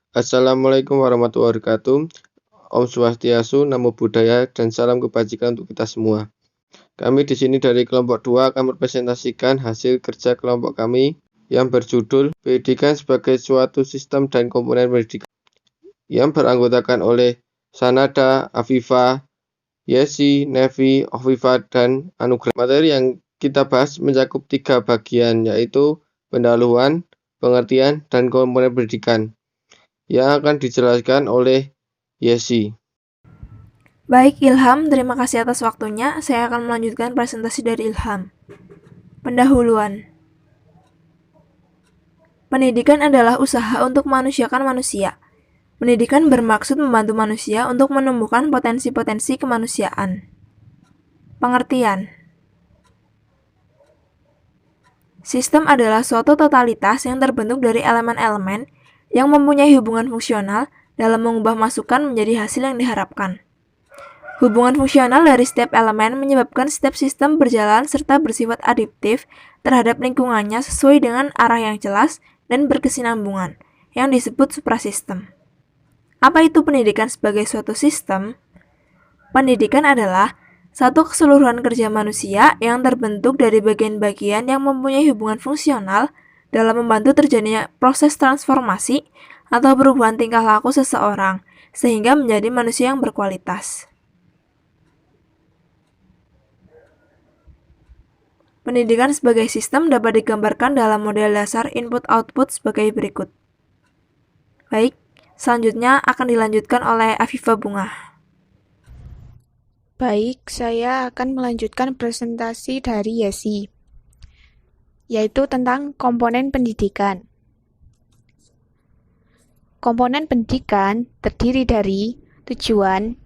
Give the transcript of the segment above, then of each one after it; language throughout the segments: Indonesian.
Assalamualaikum warahmatullahi wabarakatuh. Om Swastiastu, Namo Buddhaya, dan salam kebajikan untuk kita semua. Kami di sini dari kelompok 2 akan mempresentasikan hasil kerja kelompok kami yang berjudul Pendidikan sebagai suatu sistem dan komponen pendidikan yang beranggotakan oleh Sanada, Afifa, Yesi, Nevi, Ofifa, dan Anugrah. Materi yang kita bahas mencakup 3 bagian, yaitu pendahuluan, pengertian, dan komponen pendidikan yang akan dijelaskan oleh Yesi. Baik Ilham, terima kasih atas waktunya. Saya akan melanjutkan presentasi dari Ilham. Pendahuluan. Pendidikan adalah usaha untuk memanusiakan manusia. Pendidikan bermaksud membantu manusia untuk menumbuhkan potensi-potensi kemanusiaan. Pengertian. Sistem adalah suatu totalitas yang terbentuk dari elemen-elemen yang mempunyai hubungan fungsional dalam mengubah masukan menjadi hasil yang diharapkan. Hubungan fungsional dari setiap elemen menyebabkan setiap sistem berjalan serta bersifat adaptif terhadap lingkungannya sesuai dengan arah yang jelas dan berkesinambungan, yang disebut suprasistem. Apa itu pendidikan sebagai suatu sistem? Pendidikan adalah satu keseluruhan kerja manusia yang terbentuk dari bagian-bagian yang mempunyai hubungan fungsional dalam membantu terjadinya proses transformasi atau perubahan tingkah laku seseorang, sehingga menjadi manusia yang berkualitas. Pendidikan sebagai sistem dapat digambarkan dalam model dasar input-output sebagai berikut. Baik, selanjutnya akan dilanjutkan oleh Afifa Bunga. Baik, saya akan melanjutkan presentasi dari Yesi, yaitu tentang komponen pendidikan. Komponen pendidikan terdiri dari tujuan,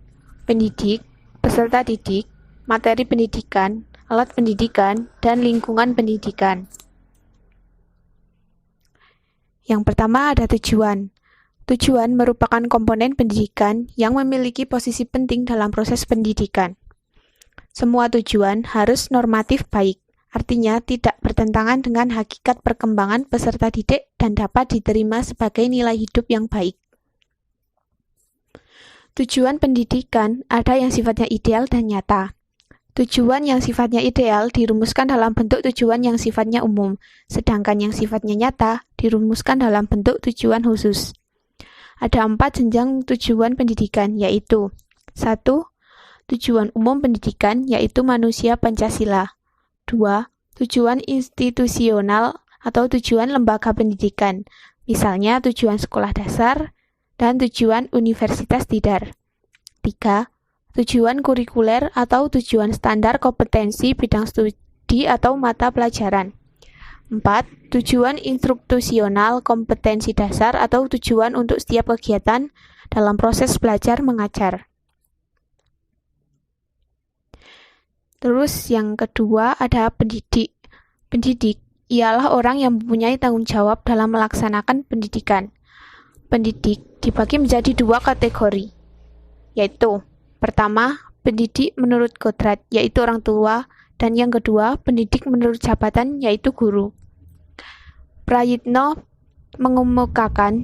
pendidik, peserta didik, materi pendidikan, alat pendidikan, dan lingkungan pendidikan. Yang pertama ada tujuan. Tujuan merupakan komponen pendidikan yang memiliki posisi penting dalam proses pendidikan. Semua tujuan harus normatif baik, artinya tidak bertentangan dengan hakikat perkembangan peserta didik dan dapat diterima sebagai nilai hidup yang baik. Tujuan pendidikan ada yang sifatnya ideal dan nyata. Tujuan yang sifatnya ideal dirumuskan dalam bentuk tujuan yang sifatnya umum, sedangkan yang sifatnya nyata dirumuskan dalam bentuk tujuan khusus. Ada 4 jenjang tujuan pendidikan, yaitu 1. Tujuan umum pendidikan, yaitu manusia Pancasila. 2. Tujuan institusional atau tujuan lembaga pendidikan, misalnya tujuan sekolah dasar dan tujuan universitas tidar. 3. Tujuan kurikuler atau tujuan standar kompetensi bidang studi atau mata pelajaran. 4. Tujuan instruktusional kompetensi dasar atau tujuan untuk setiap kegiatan dalam proses belajar mengajar. Terus yang kedua ada pendidik. Pendidik ialah orang yang mempunyai tanggung jawab dalam melaksanakan pendidikan. Pendidik dibagi menjadi 2 kategori, yaitu pertama, pendidik menurut kodrat, yaitu orang tua, dan yang kedua, pendidik menurut jabatan, yaitu guru. Prayitno mengemukakan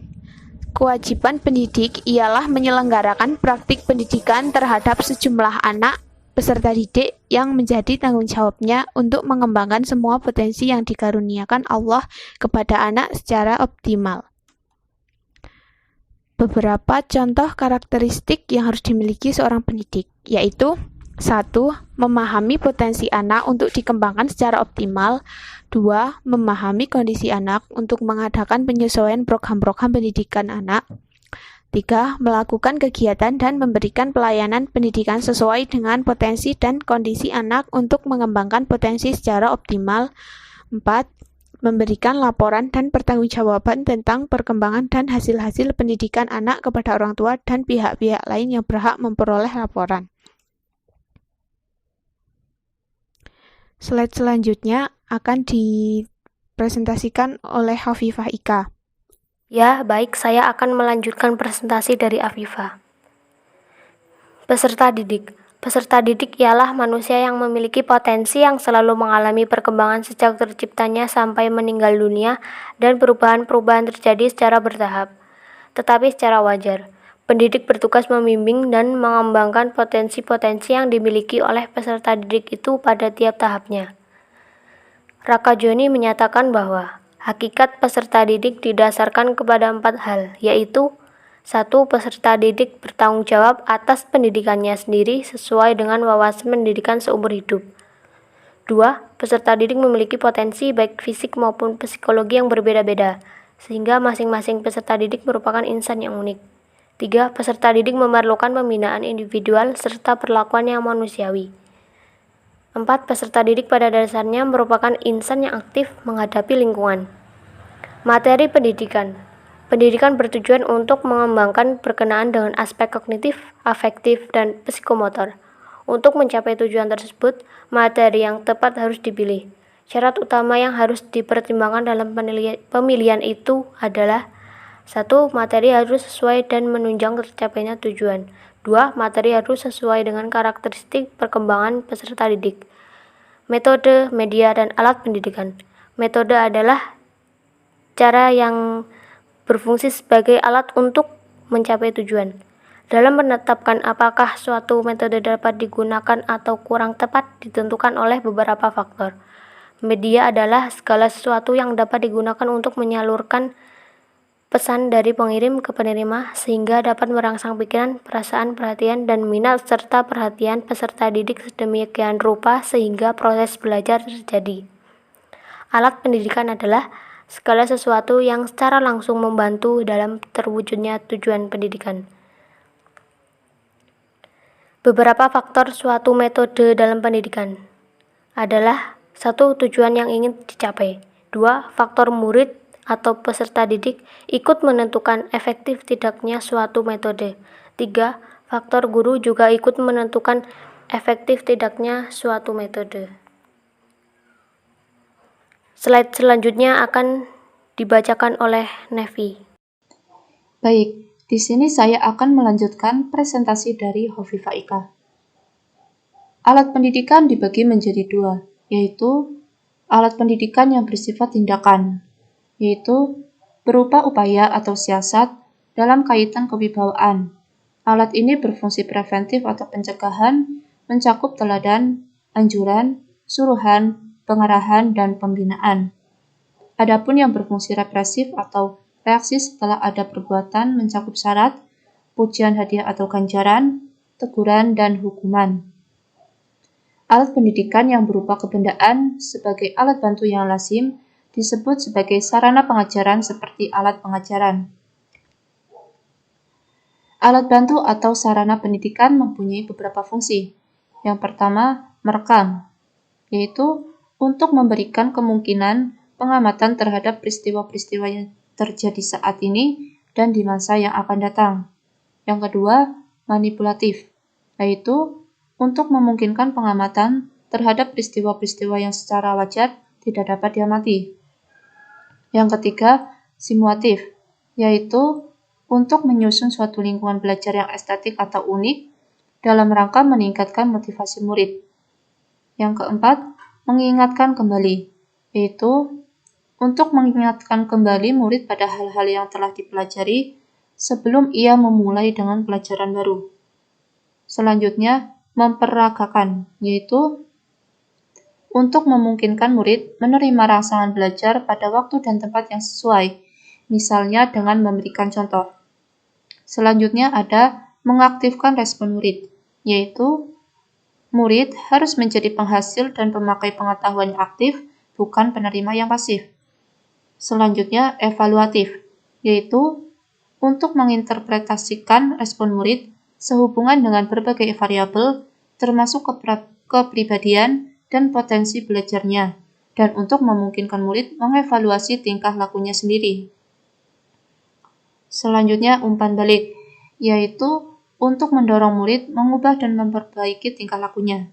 kewajiban pendidik ialah menyelenggarakan praktik pendidikan terhadap sejumlah anak peserta didik yang menjadi tanggung jawabnya untuk mengembangkan semua potensi yang dikaruniakan Allah kepada anak secara optimal. Beberapa contoh karakteristik yang harus dimiliki seorang pendidik, yaitu 1. Memahami potensi anak untuk dikembangkan secara optimal. 2. Memahami kondisi anak untuk mengadakan penyesuaian program-program pendidikan anak. 3. Melakukan kegiatan dan memberikan pelayanan pendidikan sesuai dengan potensi dan kondisi anak untuk mengembangkan potensi secara optimal. 4. Memberikan laporan dan pertanggungjawaban tentang perkembangan dan hasil-hasil pendidikan anak kepada orang tua dan pihak-pihak lain yang berhak memperoleh laporan. Slide selanjutnya akan dipresentasikan oleh Hafifah Ika. Ya, baik, saya akan melanjutkan presentasi dari Afifa. Peserta didik. Peserta didik ialah manusia yang memiliki potensi yang selalu mengalami perkembangan sejak terciptanya sampai meninggal dunia dan perubahan-perubahan terjadi secara bertahap. tetapi secara wajar. Pendidik bertugas membimbing dan mengembangkan potensi-potensi yang dimiliki oleh peserta didik itu pada tiap tahapnya. Raka Joni menyatakan bahwa hakikat peserta didik didasarkan kepada 4 hal, yaitu 1. Peserta didik bertanggung jawab atas pendidikannya sendiri sesuai dengan wawasan pendidikan seumur hidup. 2. Peserta didik memiliki potensi baik fisik maupun psikologi yang berbeda-beda, sehingga masing-masing peserta didik merupakan insan yang unik. 3. Peserta didik memerlukan pembinaan individual serta perlakuan yang manusiawi. 4. Peserta didik pada dasarnya merupakan insan yang aktif menghadapi lingkungan. Materi pendidikan. Pendidikan bertujuan untuk mengembangkan berkenaan dengan aspek kognitif, afektif, dan psikomotor. Untuk mencapai tujuan tersebut, materi yang tepat harus dipilih. Syarat utama yang harus dipertimbangkan dalam pemilihan itu adalah 1. Materi harus sesuai dan menunjang tercapainya tujuan. 2. Materi harus sesuai dengan karakteristik perkembangan peserta didik. Metode, media, dan alat pendidikan. Metode adalah cara yang berfungsi sebagai alat untuk mencapai tujuan. Dalam menetapkan apakah suatu metode dapat digunakan atau kurang tepat ditentukan oleh beberapa faktor. Media adalah segala sesuatu yang dapat digunakan untuk menyalurkan pesan dari pengirim ke penerima sehingga dapat merangsang pikiran, perasaan, perhatian, dan minat serta perhatian peserta didik sedemikian rupa sehingga proses belajar terjadi. Alat pendidikan adalah segala sesuatu yang secara langsung membantu dalam terwujudnya tujuan pendidikan. Beberapa faktor suatu metode dalam pendidikan adalah 1. Tujuan yang ingin dicapai. 2. Faktor murid atau peserta didik ikut menentukan efektif tidaknya suatu metode. 3. Faktor guru juga ikut menentukan efektif tidaknya suatu metode. Slide selanjutnya akan dibacakan oleh Nevi. Baik, di sini saya akan melanjutkan presentasi dari Hovifah Ika. Alat pendidikan dibagi menjadi 2, yaitu alat pendidikan yang bersifat tindakan, yaitu berupa upaya atau siasat dalam kaitan kewibawaan. Alat ini berfungsi preventif atau pencegahan, mencakup teladan, anjuran, suruhan, pengarahan, dan pembinaan. Adapun yang berfungsi represif atau reaksi setelah ada perbuatan mencakup syarat, pujian, hadiah atau ganjaran, teguran, dan hukuman. Alat pendidikan yang berupa kebendaan sebagai alat bantu yang lazim disebut sebagai sarana pengajaran seperti alat pengajaran. Alat bantu atau sarana pendidikan mempunyai beberapa fungsi. Yang pertama, merekam, yaitu untuk memberikan kemungkinan pengamatan terhadap peristiwa-peristiwa yang terjadi saat ini dan di masa yang akan datang. Yang kedua, manipulatif, yaitu untuk memungkinkan pengamatan terhadap peristiwa-peristiwa yang secara wajar tidak dapat diamati. Yang ketiga, simulatif, yaitu untuk menyusun suatu lingkungan belajar yang estetik atau unik dalam rangka meningkatkan motivasi murid. Yang keempat, mengingatkan kembali, yaitu untuk mengingatkan kembali murid pada hal-hal yang telah dipelajari sebelum ia memulai dengan pelajaran baru. Selanjutnya, memperagakan, yaitu untuk memungkinkan murid menerima rangsangan belajar pada waktu dan tempat yang sesuai, misalnya dengan memberikan contoh. Selanjutnya ada mengaktifkan respon murid, yaitu murid harus menjadi penghasil dan pemakai pengetahuan yang aktif, bukan penerima yang pasif. Selanjutnya evaluatif, yaitu untuk menginterpretasikan respon murid sehubungan dengan berbagai variabel, termasuk kepribadian dan potensi belajarnya, dan untuk memungkinkan murid mengevaluasi tingkah lakunya sendiri. Selanjutnya umpan balik, yaitu untuk mendorong murid mengubah dan memperbaiki tingkah lakunya.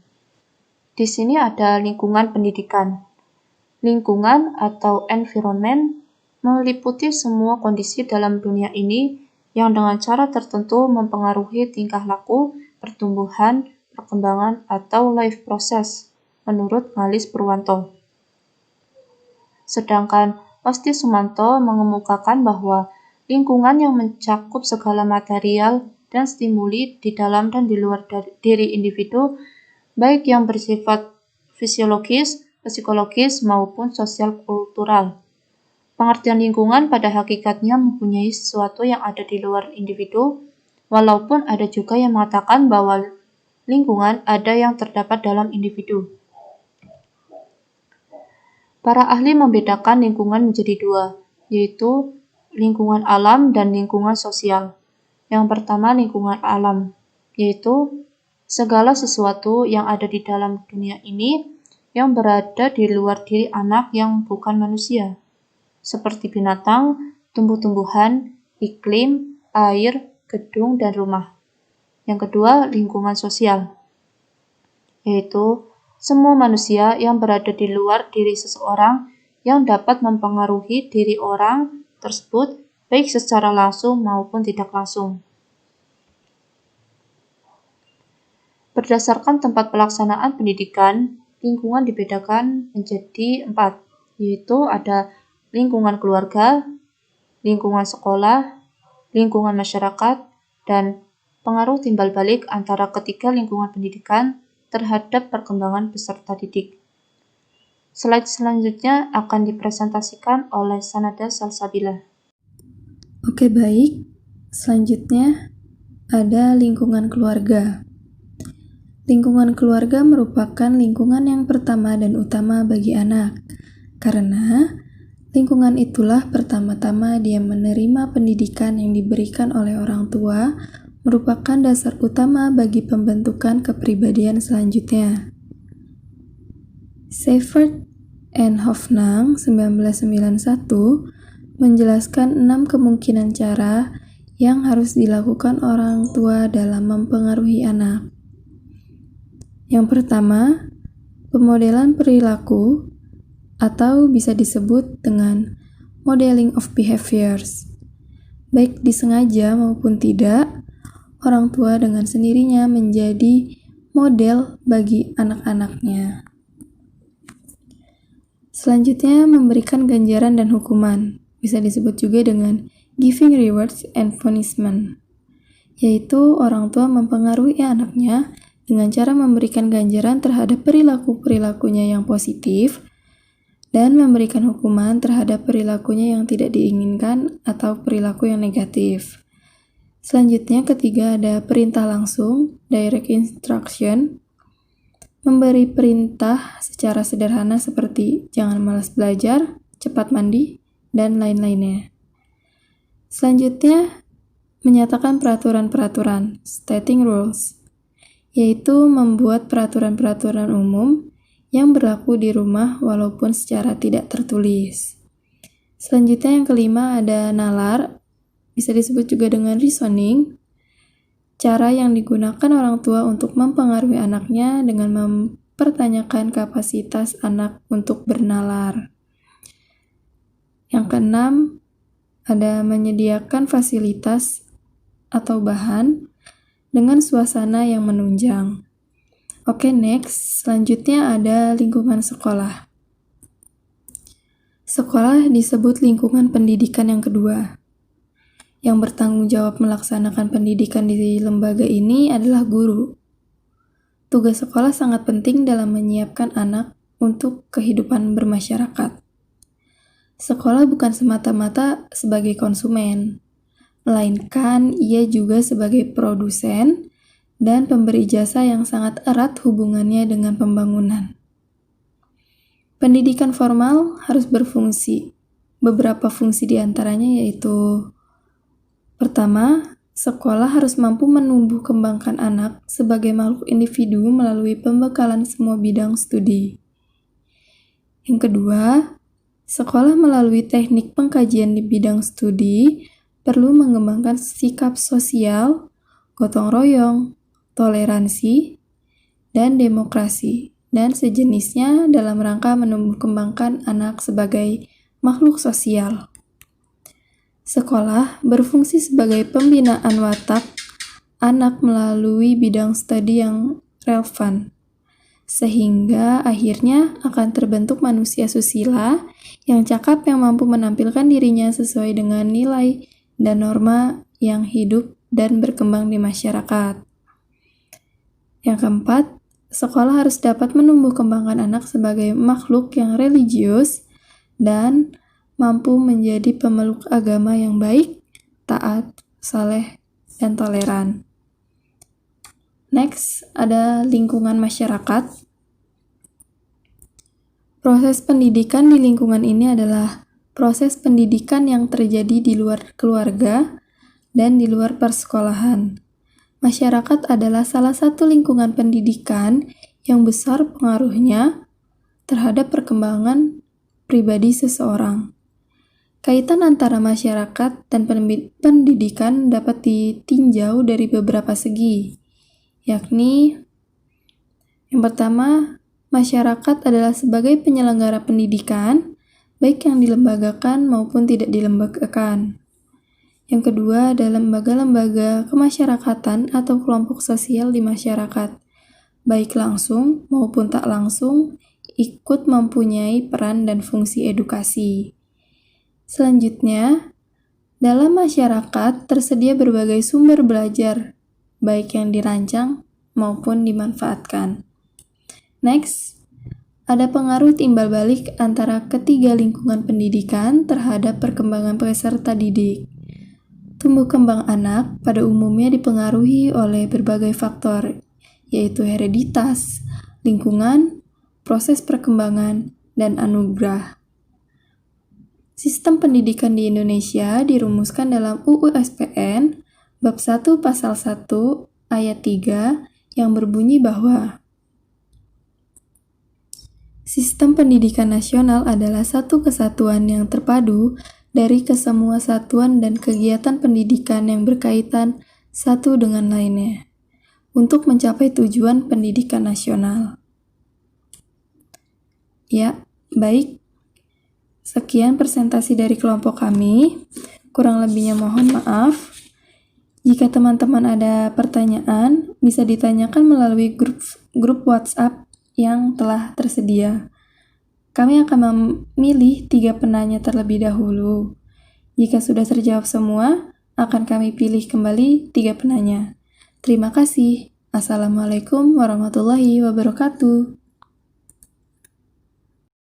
Di sini ada lingkungan pendidikan. Lingkungan atau environment meliputi semua kondisi dalam dunia ini yang dengan cara tertentu mempengaruhi tingkah laku, pertumbuhan, perkembangan, atau life process, menurut Ngalis Purwanto. Sedangkan Osti Sumanto mengemukakan bahwa lingkungan yang mencakup segala material dan stimuli di dalam dan di luar diri individu, baik yang bersifat fisiologis, psikologis, maupun sosial kultural. Pengertian lingkungan pada hakikatnya mempunyai sesuatu yang ada di luar individu, walaupun ada juga yang mengatakan bahwa lingkungan ada yang terdapat dalam individu. Para ahli membedakan lingkungan menjadi dua, yaitu lingkungan alam dan lingkungan sosial. Yang pertama, lingkungan alam, yaitu segala sesuatu yang ada di dalam dunia ini yang berada di luar diri anak yang bukan manusia, seperti binatang, tumbuh-tumbuhan, iklim, air, gedung, dan rumah. Yang kedua, lingkungan sosial, yaitu semua manusia yang berada di luar diri seseorang yang dapat mempengaruhi diri orang tersebut baik secara langsung maupun tidak langsung. Berdasarkan tempat pelaksanaan pendidikan, lingkungan dibedakan menjadi 4, yaitu ada lingkungan keluarga, lingkungan sekolah, lingkungan masyarakat, dan pengaruh timbal balik antara ketiga lingkungan pendidikan terhadap perkembangan peserta didik. Slide selanjutnya akan dipresentasikan oleh Sanada Salsabila. Oke, baik. Selanjutnya ada lingkungan keluarga. Lingkungan keluarga merupakan lingkungan yang pertama dan utama bagi anak, karena lingkungan itulah pertama-tama dia menerima pendidikan yang diberikan oleh orang tua, merupakan dasar utama bagi pembentukan kepribadian selanjutnya. Seifert and Hofnang 1991 menjelaskan 6 kemungkinan cara yang harus dilakukan orang tua dalam mempengaruhi anak. Yang pertama, pemodelan perilaku atau bisa disebut dengan modeling of behaviors. Baik disengaja maupun tidak, orang tua dengan sendirinya menjadi model bagi anak-anaknya. Selanjutnya, memberikan ganjaran dan hukuman. Bisa disebut juga dengan giving rewards and punishment, yaitu orang tua mempengaruhi anaknya dengan cara memberikan ganjaran terhadap perilaku-perilakunya yang positif dan memberikan hukuman terhadap perilakunya yang tidak diinginkan atau perilaku yang negatif. Selanjutnya, ketiga ada perintah langsung, direct instruction, memberi perintah secara sederhana seperti jangan malas belajar, cepat mandi, dan lain-lainnya. Selanjutnya, menyatakan peraturan-peraturan, stating rules, yaitu membuat peraturan-peraturan umum yang berlaku di rumah walaupun secara tidak tertulis. Selanjutnya yang kelima ada nalar, bisa disebut juga dengan reasoning, cara yang digunakan orang tua untuk mempengaruhi anaknya dengan mempertanyakan kapasitas anak untuk bernalar. Yang keenam ada menyediakan fasilitas atau bahan dengan suasana yang menunjang. Oke, next. Selanjutnya ada lingkungan sekolah. Sekolah disebut lingkungan pendidikan yang kedua. Yang bertanggung jawab melaksanakan pendidikan di lembaga ini adalah guru. Tugas sekolah sangat penting dalam menyiapkan anak untuk kehidupan bermasyarakat. Sekolah bukan semata-mata sebagai konsumen, melainkan ia juga sebagai produsen dan pemberi jasa yang sangat erat hubungannya dengan pembangunan. Pendidikan formal harus berfungsi. Beberapa fungsi diantaranya yaitu: pertama, sekolah harus mampu menumbuh kembangkan anak sebagai makhluk individu melalui pembekalan semua bidang studi. Yang kedua, sekolah melalui teknik pengkajian di bidang studi perlu mengembangkan sikap sosial, gotong royong, toleransi, dan demokrasi, dan sejenisnya dalam rangka menumbuh kembangkan anak sebagai makhluk sosial. Sekolah berfungsi sebagai pembinaan watak anak melalui bidang studi yang relevan, sehingga akhirnya akan terbentuk manusia susila yang cakap yang mampu menampilkan dirinya sesuai dengan nilai dan norma yang hidup dan berkembang di masyarakat. Yang keempat, sekolah harus dapat menumbuh kembangkan anak sebagai makhluk yang religius dan mampu menjadi pemeluk agama yang baik, taat, saleh, dan toleran. Next, ada lingkungan masyarakat. Proses pendidikan di lingkungan ini adalah proses pendidikan yang terjadi di luar keluarga dan di luar persekolahan. Masyarakat adalah salah satu lingkungan pendidikan yang besar pengaruhnya terhadap perkembangan pribadi seseorang. Kaitan antara masyarakat dan pendidikan dapat ditinjau dari beberapa segi, yakni yang pertama, masyarakat adalah sebagai penyelenggara pendidikan, baik yang dilembagakan maupun tidak dilembagakan. Yang kedua adalah lembaga-lembaga kemasyarakatan atau kelompok sosial di masyarakat, baik langsung maupun tak langsung, ikut mempunyai peran dan fungsi edukasi. Selanjutnya, dalam masyarakat tersedia berbagai sumber belajar, baik yang dirancang maupun dimanfaatkan. Next, ada pengaruh timbal balik antara ketiga lingkungan pendidikan terhadap perkembangan peserta didik. Tumbuh kembang anak pada umumnya dipengaruhi oleh berbagai faktor, yaitu hereditas, lingkungan, proses perkembangan, dan anugerah. Sistem pendidikan di Indonesia dirumuskan dalam UU SPN Bab 1 Pasal 1 Ayat 3 yang berbunyi bahwa sistem pendidikan nasional adalah satu kesatuan yang terpadu dari kesemua satuan dan kegiatan pendidikan yang berkaitan satu dengan lainnya untuk mencapai tujuan pendidikan nasional. Ya, baik. Sekian presentasi dari kelompok kami. Kurang lebihnya mohon maaf. Jika teman-teman ada pertanyaan, bisa ditanyakan melalui grup WhatsApp yang telah tersedia. Kami akan memilih 3 penanya terlebih dahulu. Jika sudah terjawab semua, akan kami pilih kembali 3 penanya. Terima kasih. Assalamualaikum warahmatullahi wabarakatuh.